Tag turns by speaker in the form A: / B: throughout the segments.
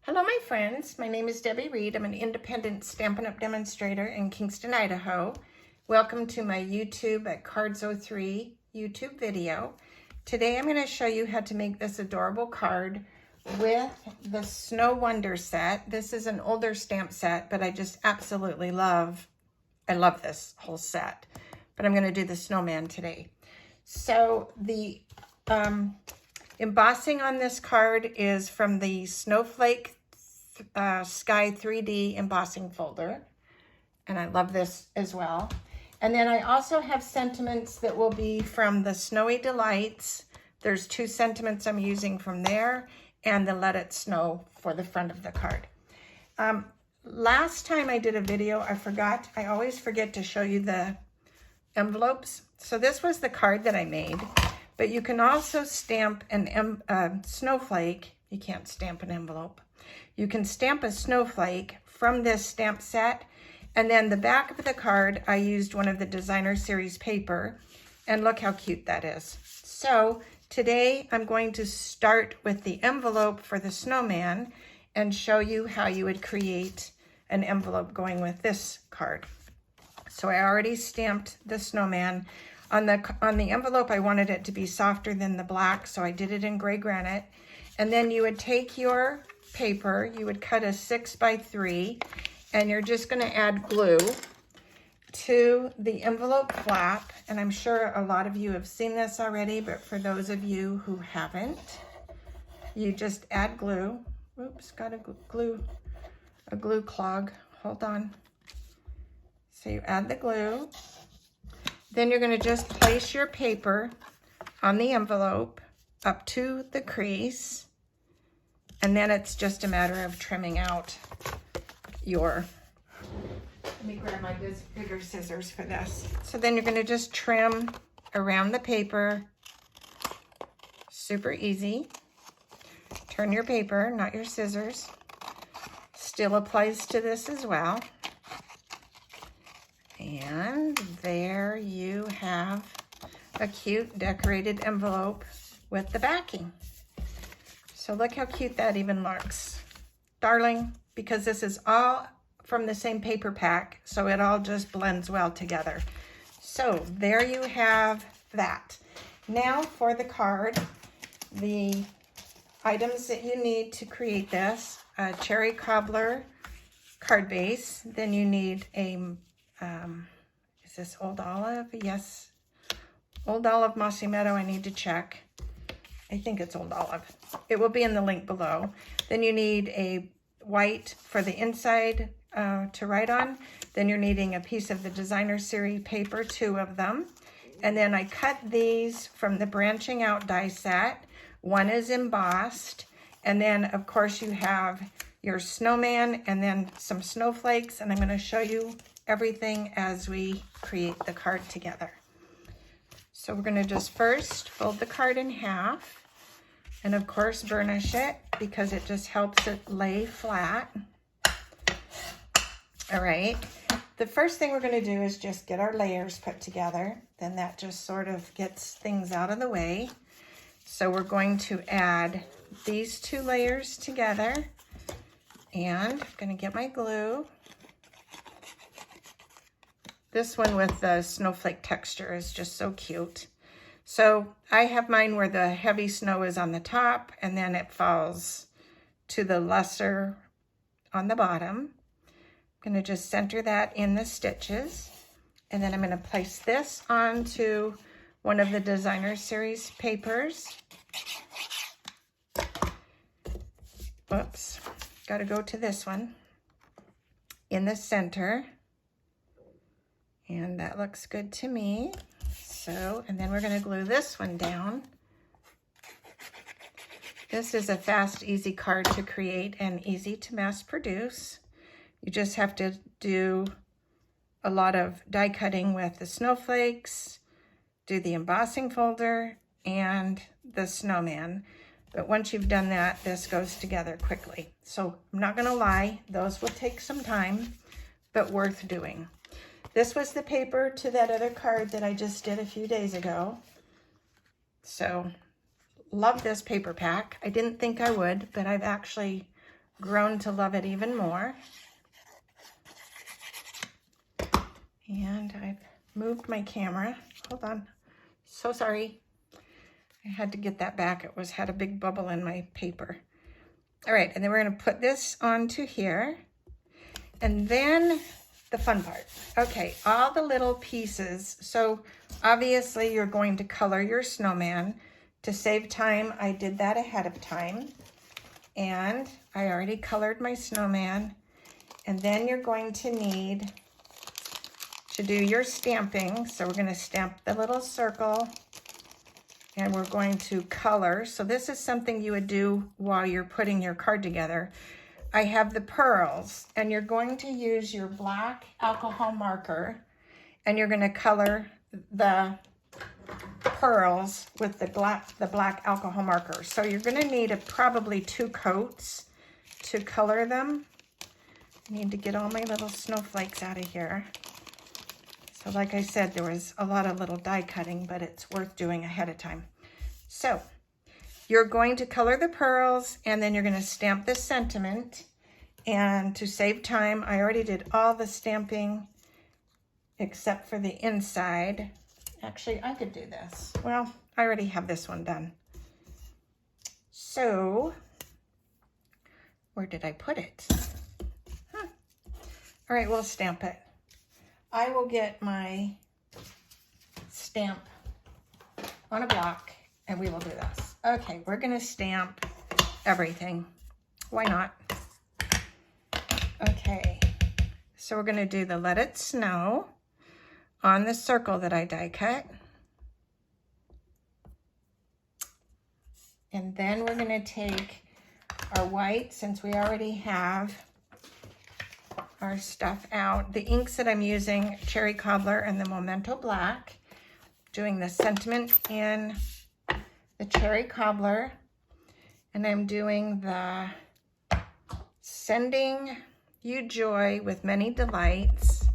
A: Hello, my friends. My name is Debbie Reed. I'm an independent Stampin' Up! Demonstrator in Kingston, Idaho. Welcome to my YouTube at Cards03 YouTube video. Today I'm going to show you how to make this adorable card with the Snow Wonder set. This is an older stamp set, but I just absolutely love this whole set. But I'm going to do the snowman today. So the embossing on this card is from the Snowflake Sky 3D embossing folder, and I love this as well. And then I also have sentiments that will be from the Snowy Delights. There's 2 sentiments I'm using from there, and the Let It Snow for the front of the card. Last time I did a video, I always forget to show you the envelopes. So this was the card that I made, but you can also stamp an snowflake. You can't stamp an envelope. You can stamp a snowflake from this stamp set, and then the back of the card, I used one of the designer series paper, and look how cute that is. So today I'm going to start with the envelope for the snowman and show you how you would create an envelope going with this card. So I already stamped the snowman. On the envelope, I wanted it to be softer than the black, so I did it in gray granite. And then you would take your paper, you would cut a 6x3, and you're just going to add glue to the envelope flap. And I'm sure a lot of you have seen this already, but for those of you who haven't, you just add glue. Oops, got a glue clog. Hold on. So you add the glue. Then you're going to just place your paper on the envelope up to the crease. And then it's just a matter of trimming out your, let me grab my bigger scissors for this. So then you're going to just trim around the paper. Super easy. Turn your paper, not your scissors. Still applies to this as well. And there you have a cute decorated envelope with the backing. So look how cute that even looks. Darling, because this is all from the same paper pack, so it all just blends well together. So there you have that. Now for the card, the items that you need to create this, a cherry cobbler card base. Then you need a, is this Old Olive? Yes, Old Olive Mossy Meadow, I need to check. I think it's Old Olive. It will be in the link below. Then you need a white for the inside to write on. Then you're needing a piece of the designer series paper, 2 of them. And then I cut these from the branching out die set. One is embossed. And then of course you have your snowman and then some snowflakes. And I'm going to show you everything as we create the card together. So we're going to just first fold the card in half and of course burnish it because it just helps it lay flat. All right, the first thing we're going to do is just get our layers put together. Then that just sort of gets things out of the way. So we're going to add these 2 layers together, and I'm going to get my glue. This one with the snowflake texture is just so cute. So I have mine where the heavy snow is on the top and then it falls to the lesser on the bottom. I'm going to just center that in the stitches. And then I'm going to place this onto one of the designer series papers. Whoops, got to go to this one in the center. And that looks good to me. So, and then we're going to glue this one down. This is a fast, easy card to create and easy to mass produce. You just have to do a lot of die cutting with the snowflakes, do the embossing folder, and the snowman. But once you've done that, this goes together quickly. So I'm not going to lie, those will take some time, but worth doing. This was the paper to that other card that I just did a few days ago. So love this paper pack. I didn't think I would, but I've actually grown to love it even more. And I've moved my camera. Hold on. So sorry. I had to get that back. It had a big bubble in my paper. All right, and then we're going to put this onto here. And then the fun part. Okay, all the little pieces. So obviously you're going to color your snowman. To save time, I did that ahead of time. And I already colored my snowman. And then you're going to need to do your stamping. So we're going to stamp the little circle. And we're going to color. So this is something you would do while you're putting your card together. I have the pearls, and you're going to use your black alcohol marker, and you're going to color the pearls with the black alcohol marker. So you're going to need probably 2 coats to color them. I need to get all my little snowflakes out of here. So like I said, there was a lot of little die cutting, but it's worth doing ahead of time. So you're going to color the pearls, and then you're going to stamp the sentiment. And to save time, I already did all the stamping except for the inside. Actually, I could do this. Well, I already have this one done. So, where did I put it? All right, we'll stamp it. I will get my stamp on a block, and we will do this. Okay, we're gonna stamp everything. Why not? Okay, so we're gonna do the Let It Snow on the circle that I die cut. And then we're gonna take our white, since we already have our stuff out. The inks that I'm using, Cherry Cobbler and the Memento Black. Doing the sentiment in the Cherry Cobbler. And I'm doing the Sending You Joy with Many Delights.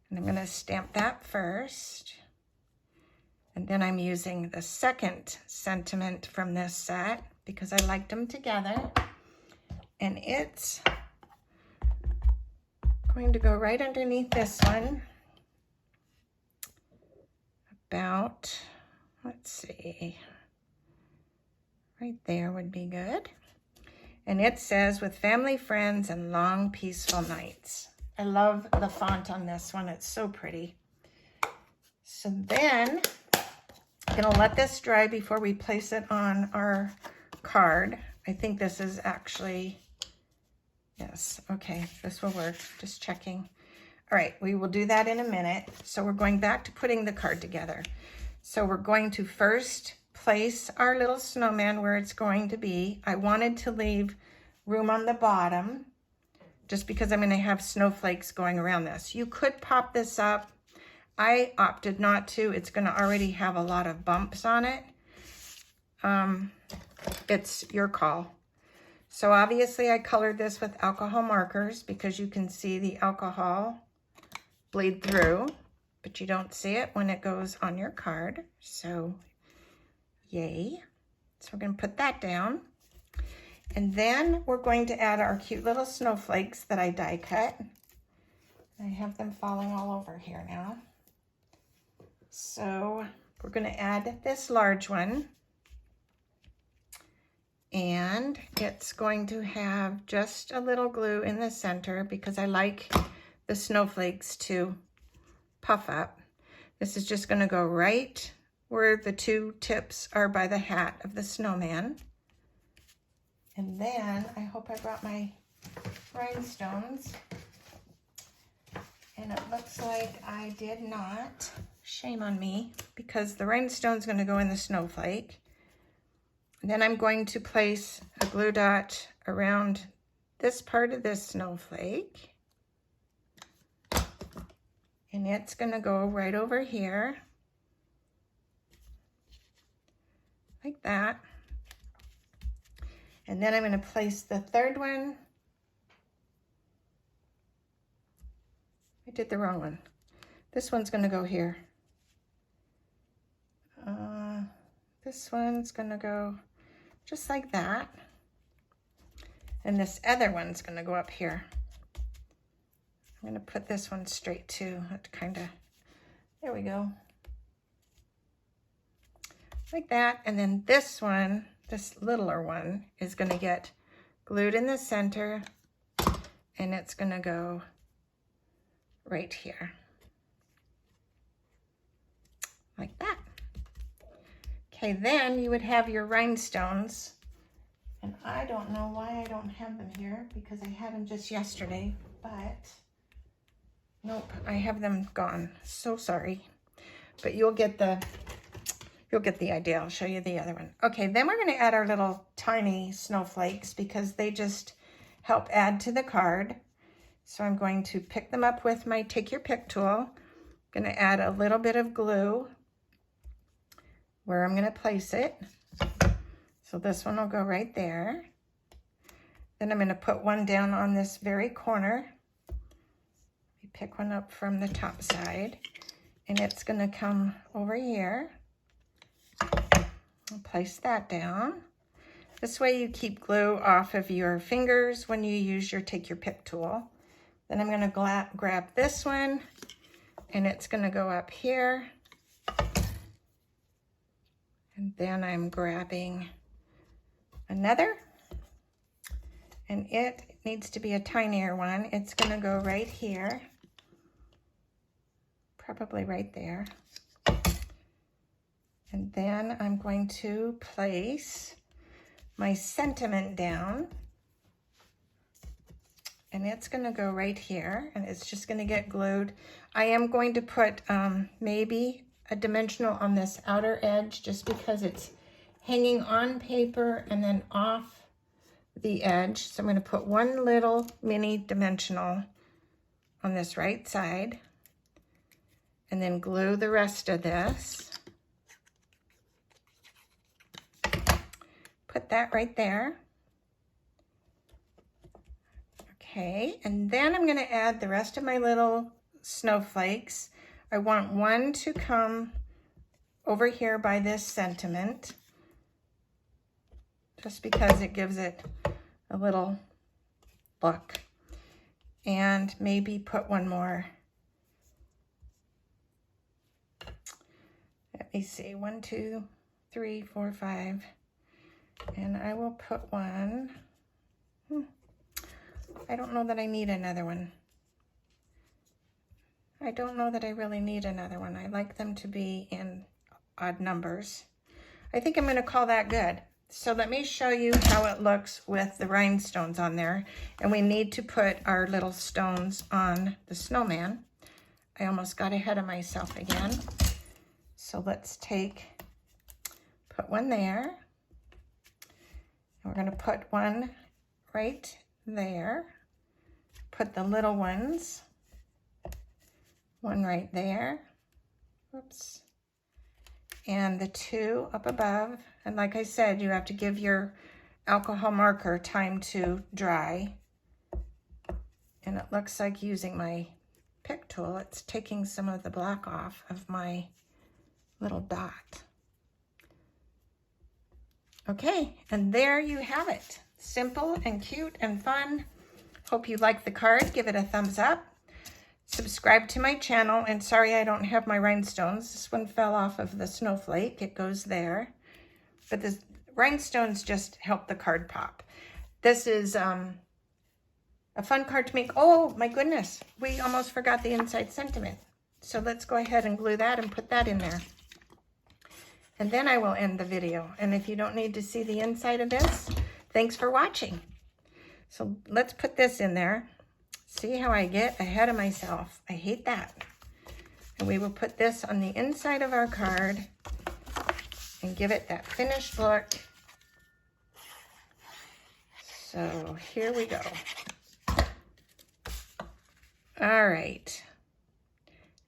A: And I'm gonna stamp that first. And then I'm using the second sentiment from this set because I liked them together. And it's going to go right underneath this one. About, let's see, right there would be good. And it says, with family, friends, and long, peaceful nights. I love the font on this one. It's so pretty. So then I'm gonna let this dry before we place it on our card. I think this is actually, yes, okay, this will work, just checking. All right, we will do that in a minute. So we're going back to putting the card together. So we're going to first place our little snowman where it's going to be. I wanted to leave room on the bottom just because I'm gonna have snowflakes going around this. You could pop this up. I opted not to. It's gonna already have a lot of bumps on it. It's your call. So obviously I colored this with alcohol markers because you can see the alcohol bleed through, but you don't see it when it goes on your card. So yay. So we're going to put that down. And then we're going to add our cute little snowflakes that I die cut. I have them falling all over here now. So we're going to add this large one. And it's going to have just a little glue in the center because I like the snowflakes to puff up. This is just going to go right where the 2 tips are by the hat of the snowman. And then I hope I brought my rhinestones. And it looks like I did not. Shame on me, because the rhinestone's going to go in the snowflake. And then I'm going to place a glue dot around this part of this snowflake. And it's going to go right over here, like that. And then I'm going to place the third one. I did the wrong one. This one's going to go here. This one's going to go just like that. And this other one's gonna go up here. I'm gonna put this one straight too. That kind of, there we go. Like that. And then this one, this littler one, is gonna get glued in the center, and it's gonna go right here. Like that. Okay, then you would have your rhinestones. And I don't know why I don't have them here, because I had them just yesterday, but nope, I have them gone. So sorry. But you'll get the idea. I'll show you the other one. Okay, then we're going to add our little tiny snowflakes because they just help add to the card. So I'm going to pick them up with my Take Your Pick tool. I'm going to add a little bit of glue where I'm going to place it. So this one will go right there. Then I'm going to put one down on this very corner. Pick one up from the top side, and it's going to come over here. I'll place that down. This way you keep glue off of your fingers when you use your Take Your Pick tool. Then I'm going to grab this one, and it's going to go up here. And then I'm grabbing another, and it needs to be a tinier one. It's going to go right here, probably right there. And then I'm going to place my sentiment down, and it's going to go right here, and it's just going to get glued. I am going to put maybe a dimensional on this outer edge just because it's hanging on paper and then off the edge. So I'm going to put one little mini dimensional on this right side and then glue the rest of this. Put that right there. Okay, and then I'm going to add the rest of my little snowflakes. I want one to come over here by this sentiment, just because it gives it a little look. And maybe put one more. Let me see, 1, 2, 3, 4, 5. And I will put one. I don't know that I need another one. I don't know that I really need another one. I like them to be in odd numbers. I think I'm going to call that good. So let me show you how it looks with the rhinestones on there. And we need to put our little stones on the snowman. I almost got ahead of myself again. So let's put one there. And we're going to put one right there. Put the little ones, one right there. Whoops. And the two up above. And like I said, you have to give your alcohol marker time to dry. And it looks like using my pick tool, it's taking some of the black off of my little dot. Okay, and there you have it. Simple and cute and fun. Hope you like the card. Give it a thumbs up. Subscribe to my channel. And sorry I don't have my rhinestones. This one fell off of the snowflake. It goes there. But the rhinestones just help the card pop. This is a fun card to make. Oh my goodness, we almost forgot the inside sentiment. So let's go ahead and glue that and put that in there. And then I will end the video. And if you don't need to see the inside of this, thanks for watching. So let's put this in there. See how I get ahead of myself. I hate that. And we will put this on the inside of our card and give it that finished look. So here we go. All right.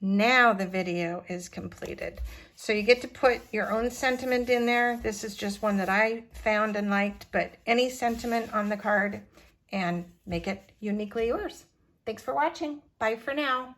A: Now the video is completed. So you get to put your own sentiment in there. This is just one that I found and liked, but any sentiment on the card and make it uniquely yours. Thanks for watching. Bye for now.